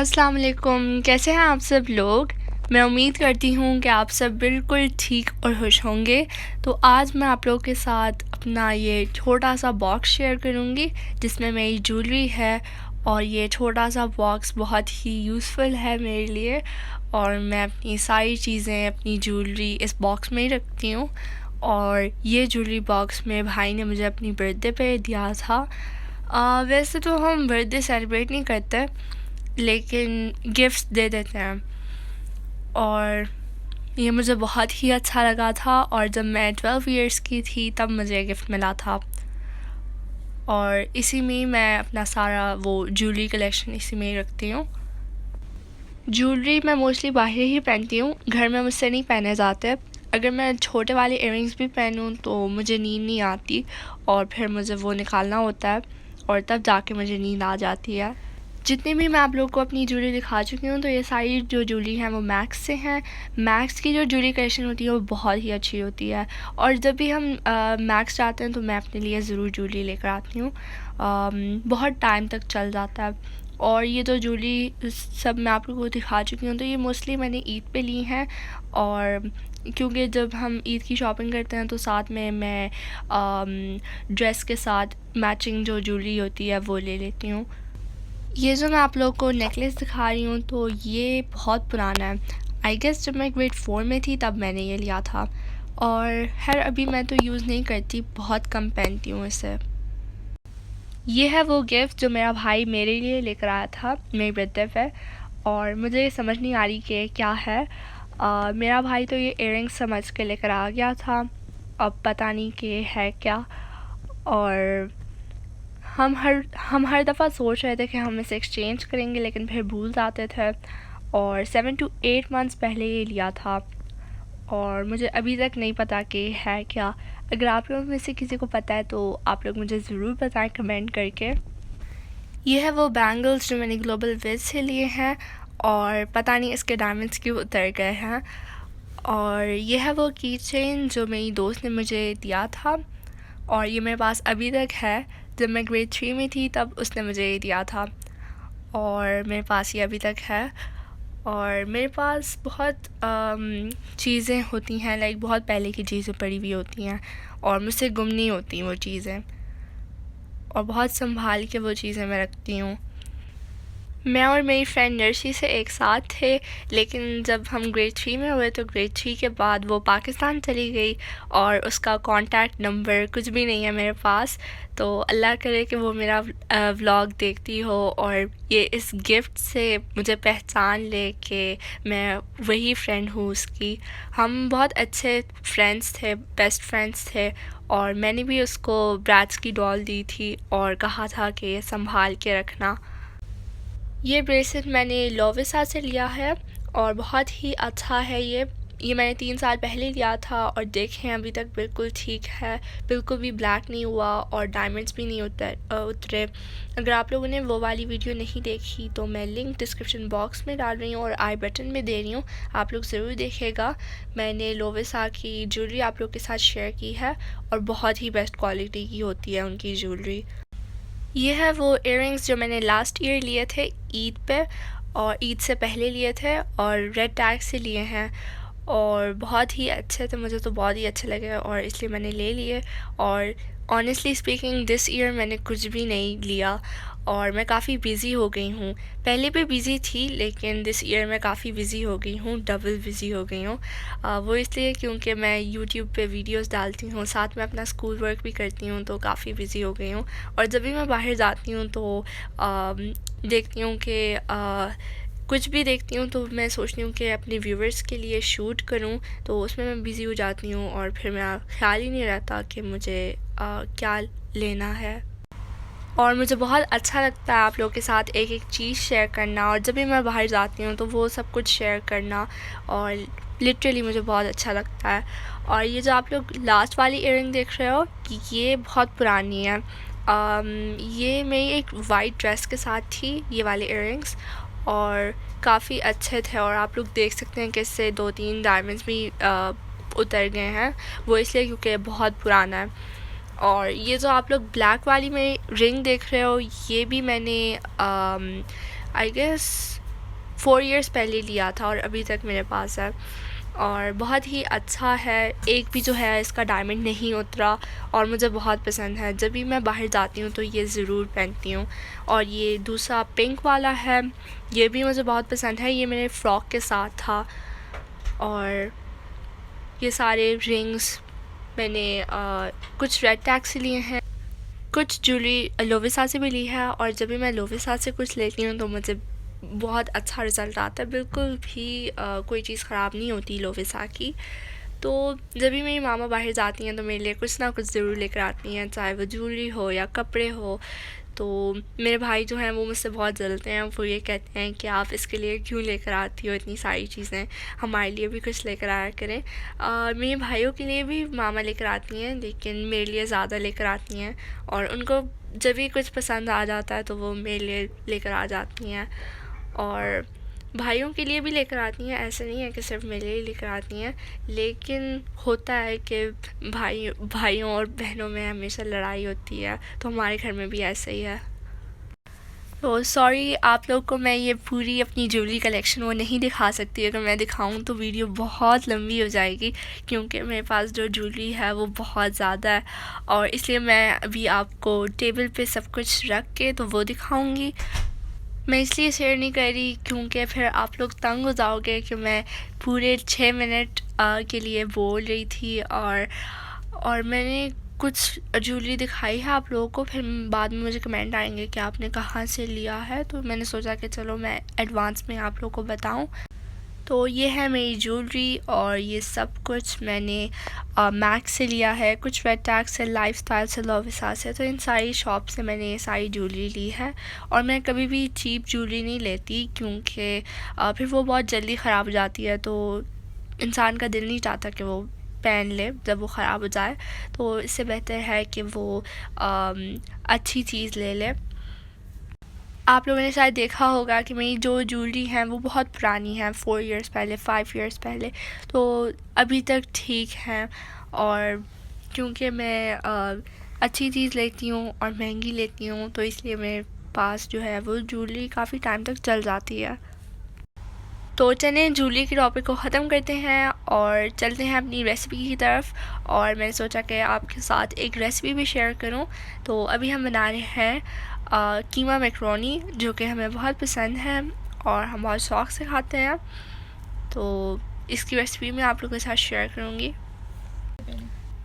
अस्सलाम वालेकुम, कैसे हैं आप सब लोग। मैं उम्मीद करती हूँ कि आप सब बिल्कुल ठीक और खुश होंगे। तो आज मैं आप लोगों के साथ अपना ये छोटा सा बॉक्स शेयर करूँगी जिसमें मेरी ज्वेलरी है। और ये छोटा सा बॉक्स बहुत ही यूज़फुल है मेरे लिए। और मैं अपनी सारी चीज़ें, अपनी ज्वेलरी इस बॉक्स में ही रखती हूँ। और ये ज्वेलरी बॉक्स मेरे भाई ने मुझे अपनी बर्थडे पे दिया था। वैसे तो हम बर्थडे सेलिब्रेट नहीं करते, लेकिन गिफ्ट्स दे देते हैं। और ये मुझे बहुत ही अच्छा लगा था। और जब मैं 12 इयर्स की थी तब मुझे गिफ्ट मिला था। और इसी में मैं अपना सारा वो ज्वेलरी कलेक्शन इसी में ही रखती हूँ। ज्वेलरी मैं मोस्टली बाहर ही पहनती हूँ, घर में मुझसे नहीं पहने जाते। अगर मैं छोटे वाले इयररिंग्स भी पहनूँ तो मुझे नींद नहीं आती और फिर मुझे वो निकालना होता है और तब जाके मुझे नींद आ जाती है। जितनी भी मैं आप लोगों को अपनी ज्वेलरी दिखा चुकी हूँ तो ये सारी जो ज्वेलरी हैं वो मैक्स से हैं। मैक्स की जो ज्वेलरी कलेक्शन होती है वो बहुत ही अच्छी होती है। और जब भी हम मैक्स जाते हैं तो मैं अपने लिए ज़रूर ज्वेलरी लेकर आती हूँ। बहुत टाइम तक चल जाता है। और ये तो ज्वेलरी सब मैं आप लोगों को दिखा चुकी हूँ, तो ये मोस्टली मैंने ईद पे ली हैं। और क्योंकि जब हम ईद की शॉपिंग करते हैं तो साथ में मैं ड्रेस के साथ मैचिंग जो ज्वेलरी होती है वो ले लेती हूँ। ये जो मैं आप लोगों को नेकलेस दिखा रही हूँ तो ये बहुत पुराना है। आई गेस जब मैं ग्रेड 4 में थी तब मैंने ये लिया था। और खैर अभी मैं तो यूज़ नहीं करती, बहुत कम पहनती हूँ इसे। ये है वो गिफ्ट जो मेरा भाई मेरे लिए लेकर आया था मेरी बर्थडे पे। और मुझे ये समझ नहीं आ रही कि क्या है। मेरा भाई तो ये इयररिंग्स समझ के लेकर आ गया था, अब पता नहीं कि है क्या। और हम हर दफ़ा सोच रहे थे कि हम इसे एक्सचेंज करेंगे, लेकिन फिर भूल जाते थे। और 7 to 8 मंथ्स पहले ये लिया था और मुझे अभी तक नहीं पता कि है क्या। अगर आप लोगों में से किसी को पता है तो आप लोग मुझे ज़रूर बताएं कमेंट करके। ये है वो बैंगल्स जो मैंने ग्लोबल विज से लिए हैं और पता नहीं इसके डायमंड्स क्यों उतर गए हैं। और ये है वो की चेन जो मेरी दोस्त ने मुझे दिया था और ये मेरे पास अभी तक है। जब मैं ग्रेड 3 में थी तब उसने मुझे ये दिया था और मेरे पास ये अभी तक है। और मेरे पास बहुत चीज़ें होती हैं, लाइक बहुत पहले की चीज़ें पड़ी हुई होती हैं और मुझसे गुम नहीं होती वो चीज़ें, और बहुत संभाल के वो चीज़ें मैं रखती हूँ। मैं और मेरी फ्रेंड नर्सरी से एक साथ थे, लेकिन जब हम ग्रेड 3 में हुए तो ग्रेड 3 के बाद वो पाकिस्तान चली गई और उसका कांटेक्ट नंबर कुछ भी नहीं है मेरे पास। तो अल्लाह करे कि वो मेरा व्लॉग देखती हो और ये इस गिफ्ट से मुझे पहचान ले कि मैं वही फ्रेंड हूँ उसकी। हम बहुत अच्छे फ्रेंड्स थे, बेस्ट फ्रेंड्स थे। और मैंने भी उसको ब्रैट्स की डॉल दी थी और कहा था कि ये संभाल के रखना। ये ब्रेसलेट मैंने लोविसा से लिया है और बहुत ही अच्छा है। ये मैंने 3 साल पहले लिया था और देखें अभी तक बिल्कुल ठीक है, बिल्कुल भी ब्लैक नहीं हुआ और डायमंड्स भी नहीं उतरे। अगर आप लोगों ने वो वाली वीडियो नहीं देखी तो मैं लिंक डिस्क्रिप्शन बॉक्स में डाल रही हूँ और आई बटन में दे रही हूँ, आप लोग ज़रूर देखिएगा। मैंने लोविसा की ज्वेलरी आप लोग के साथ शेयर की है और बहुत ही बेस्ट क्वालिटी की होती है उनकी ज्वेलरी। ये है वो इयररिंग्स जो मैंने लास्ट ईयर लिए थे ईद पे, और ईद से पहले लिए थे और रेड टैग से लिए हैं और बहुत ही अच्छे थे, मुझे तो बहुत ही अच्छे लगे और इसलिए मैंने ले लिए। और ऑनेस्टली स्पीकिंग दिस ईयर मैंने कुछ भी नहीं लिया और मैं काफ़ी बिज़ी हो गई हूँ। पहले भी बिज़ी थी लेकिन दिस ईयर मैं काफ़ी बिज़ी हो गई हूँ, डबल बिज़ी हो गई हूँ। वो इसलिए क्योंकि मैं यूट्यूब पे वीडियोस डालती हूँ, साथ में अपना स्कूल वर्क भी करती हूँ, तो काफ़ी बिज़ी हो गई हूँ। और जब भी मैं बाहर जाती हूँ तो देखती हूँ कि कुछ भी देखती हूँ तो मैं सोचती हूँ कि अपने व्यूवर्स के लिए शूट करूँ, तो उसमें मैं बिज़ी हो जाती हूँ और फिर मेरा ख्याल ही नहीं रहता कि मुझे क्या लेना है। और मुझे बहुत अच्छा लगता है आप लोगों के साथ एक एक चीज़ शेयर करना, और जब भी मैं बाहर जाती हूँ तो वो सब कुछ शेयर करना, और लिटरली मुझे बहुत अच्छा लगता है। और ये जो आप लोग लास्ट वाली इयररिंग देख रहे हो कि ये बहुत पुरानी है। ये मेरी एक वाइट ड्रेस के साथ थी ये वाले इयररिंग्स और काफ़ी अच्छे थे। और आप लोग देख सकते हैं कि इससे 2-3 डायमंड्स भी उतर गए हैं, वो इसलिए क्योंकि बहुत पुराना है। और ये जो आप लोग ब्लैक वाली में रिंग देख रहे हो ये भी मैंने आई गेस 4 इयर्स पहले लिया था और अभी तक मेरे पास है और बहुत ही अच्छा है। एक भी जो है इसका डायमंड नहीं उतरा और मुझे बहुत पसंद है। जब भी मैं बाहर जाती हूँ तो ये ज़रूर पहनती हूँ। और ये दूसरा पिंक वाला है, ये भी मुझे बहुत पसंद है। ये मेरे फ्रॉक के साथ था। और ये सारे रिंग्स मैंने कुछ रेड टैग से लिए हैं, कुछ ज्वेलरी लोविसा से भी ली है। और जब भी मैं लोविसा से कुछ लेती हूँ तो मुझे बहुत अच्छा रिज़ल्ट आता है। बिल्कुल भी कोई चीज़ ख़राब नहीं होती लोविसा की। तो जब भी मेरी मामा बाहर जाती हैं तो मेरे लिए कुछ ना कुछ ज़रूर लेकर आती हैं, चाहे वो ज्वेलरी हो या कपड़े हो। तो मेरे भाई जो हैं वो मुझसे बहुत जलते हैं। वो ये कहते हैं कि आप इसके लिए क्यों लेकर आती हो इतनी सारी चीज़ें, हमारे लिए भी कुछ लेकर आया करें। मेरे भाइयों के लिए भी मामा लेकर आती हैं, लेकिन मेरे लिए ज़्यादा लेकर आती हैं। और उनको जब भी कुछ पसंद आ जाता है तो वो मेरे लिए लेकर आ जाती हैं। और भाइयों के लिए भी लेकर आती हैं, ऐसा नहीं है कि सिर्फ मेरे लिए लेकर आती हैं। लेकिन होता है कि भाइयों और बहनों में हमेशा लड़ाई होती है, तो हमारे घर में भी ऐसा ही है। तो सॉरी आप लोग को मैं ये पूरी अपनी ज्वेलरी कलेक्शन वो नहीं दिखा सकती। अगर मैं दिखाऊं तो वीडियो बहुत लंबी हो जाएगी, क्योंकि मेरे पास जो ज्वेलरी है वो बहुत ज़्यादा है। और इसलिए मैं अभी आपको टेबल पे सब कुछ रख के तो वो दिखाऊंगी। मैं इसलिए शेयर नहीं कर रही क्योंकि फिर आप लोग तंग हो जाओगे कि मैं पूरे 6 मिनट के लिए बोल रही थी। और मैंने कुछ ज्वेलरी दिखाई है आप लोगों को, फिर बाद में मुझे कमेंट आएंगे कि आपने कहाँ से लिया है। तो मैंने सोचा कि चलो मैं एडवांस में आप लोगों को बताऊं। तो ये है मेरी ज्वेलरी और ये सब कुछ मैंने मैक्स से लिया है, कुछ रेड टैग से, लाइफस्टाइल से, लोविसा से। तो इन सारी शॉप से मैंने ये सारी ज्वेलरी ली है। और मैं कभी भी चीप ज्वेलरी नहीं लेती, क्योंकि फिर वो बहुत जल्दी ख़राब हो जाती है। तो इंसान का दिल नहीं चाहता कि वो पहन ले जब वो ख़राब हो जाए। तो इससे बेहतर है कि वो अच्छी चीज़ ले ले। आप लोगों ने शायद देखा होगा कि मेरी जो ज्वेलरी हैं वो बहुत पुरानी है, 4 इयर्स पहले, 5 इयर्स पहले। तो अभी तक ठीक हैं। और क्योंकि मैं अच्छी चीज़ लेती हूँ और महंगी लेती हूँ, तो इसलिए मेरे पास जो है वो ज्वेलरी काफ़ी टाइम तक चल जाती है। तो चलें ज्वेलरी के टॉपिक को ख़त्म करते हैं और चलते हैं अपनी रेसिपी की तरफ। और मैंने सोचा कि आपके साथ एक रेसिपी भी शेयर करूं। तो अभी हम बना रहे हैं कीमा मैक्रोनी, जो कि हमें बहुत पसंद है और हम बहुत शौक़ से खाते हैं। तो इसकी रेसिपी मैं आप लोगों के साथ शेयर करूँगी।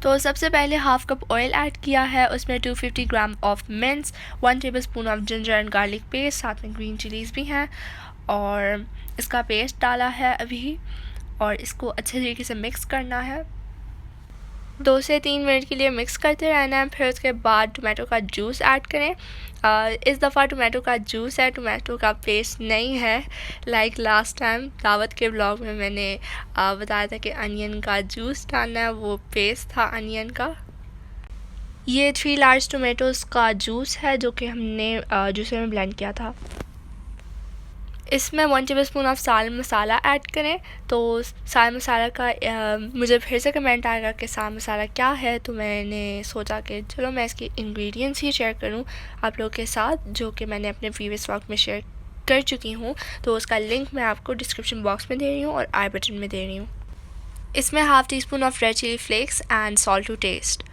तो सबसे पहले हाफ़ कप ऑयल ऐड किया है, उसमें 250 gram of mints, 1 tablespoon of ginger and garlic paste, साथ में ग्रीन चिलीज़ भी हैं और इसका पेस्ट डाला है अभी। और इसको अच्छे तरीके से मिक्स करना है, 2 से 3 मिनट के लिए मिक्स करते रहना है। फिर उसके बाद टोमेटो का जूस ऐड करें। इस दफ़ा टोमेटो का जूस है, टोमेटो का पेस्ट नहीं है। लाइक लास्ट टाइम दावत के ब्लॉग में मैंने बताया था कि अनियन का जूस डालना है, वो पेस्ट था अनियन का। ये 3 लार्ज टोमेटोज़ का जूस है जो कि हमने जूसर में ब्लेंड किया था। इसमें 1 टेबलस्पून ऑफ सालन मसाला ऐड करें। तो सालन मसाला का मुझे फिर से कमेंट आएगा कि सालन मसाला क्या है, तो मैंने सोचा कि चलो मैं इसके इंग्रेडिएंट्स ही शेयर करूं आप लोगों के साथ, जो कि मैंने अपने प्रीवियस व्लॉग में शेयर कर चुकी हूं। तो उसका लिंक मैं आपको डिस्क्रिप्शन बॉक्स में दे रही हूँ और आई बटन में दे रही हूँ। इसमें half teaspoon of red chilli flakes and salt to taste.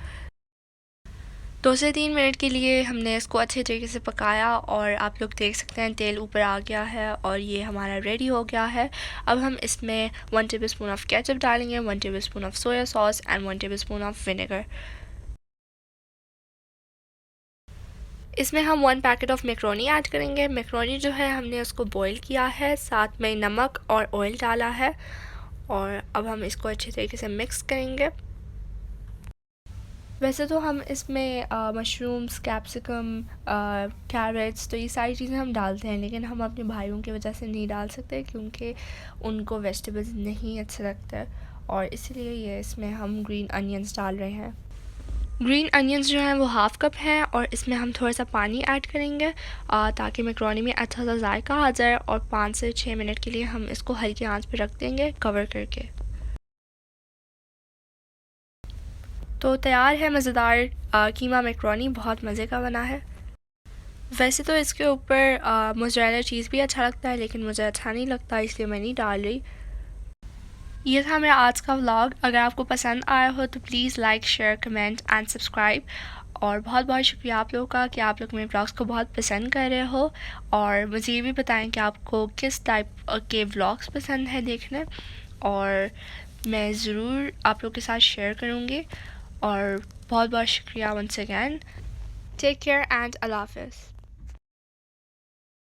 2 से 3 मिनट के लिए हमने इसको अच्छे तरीके से पकाया और आप लोग देख सकते हैं तेल ऊपर आ गया है और ये हमारा रेडी हो गया है। अब हम इसमें 1 टेबलस्पून ऑफ केचप डालेंगे, 1 tablespoon of soya sauce and 1 tablespoon of vinegar. इसमें हम 1 पैकेट ऑफ मैक्रोनी ऐड करेंगे। मैक्रोनी जो है हमने उसको बॉईल किया है, साथ में नमक और ऑयल डाला है। और अब हम इसको अच्छे तरीके से मिक्स करेंगे। वैसे तो हम इसमें मशरूम्स, कैप्सिकम, कैरेट्स, तो ये सारी चीज़ें हम डालते हैं, लेकिन हम अपने भाइयों की वजह से नहीं डाल सकते क्योंकि उनको वेजिटेबल्स नहीं अच्छे लगते, और इसलिए ये इसमें हम ग्रीन अनियंस डाल रहे हैं। ग्रीन अनियंस जो हैं वो हाफ़ कप हैं और इसमें हम थोड़ा सा पानी ऐड करेंगे ताकि मैक्रोनी में अच्छा सा जायका आ जाए। और 5 से 6 मिनट के लिए हम इसको हल्की आंच पे रख देंगे कवर करके। तो तैयार है मज़ेदार कीमा मैक्रोनी, बहुत मज़े का बना है। वैसे तो इसके ऊपर मोज़रेला चीज़ भी अच्छा लगता है, लेकिन मुझे अच्छा नहीं लगता, इसलिए मैं नहीं डाल रही। ये था मेरा आज का व्लॉग। अगर आपको पसंद आया हो तो please like, share, comment and subscribe. और बहुत बहुत शुक्रिया आप लोगों का कि आप लोग मेरे व्लॉग्स को बहुत पसंद कर रहे हो, और मुझे ये भी बताएं कि आपको किस टाइप के व्लॉग्स पसंद है देखने, और मैं ज़रूर आप लोग के साथ शेयर करूँगी। और बहुत बहुत शुक्रिया once again. Take care and अल्लाह हाफ़िज़।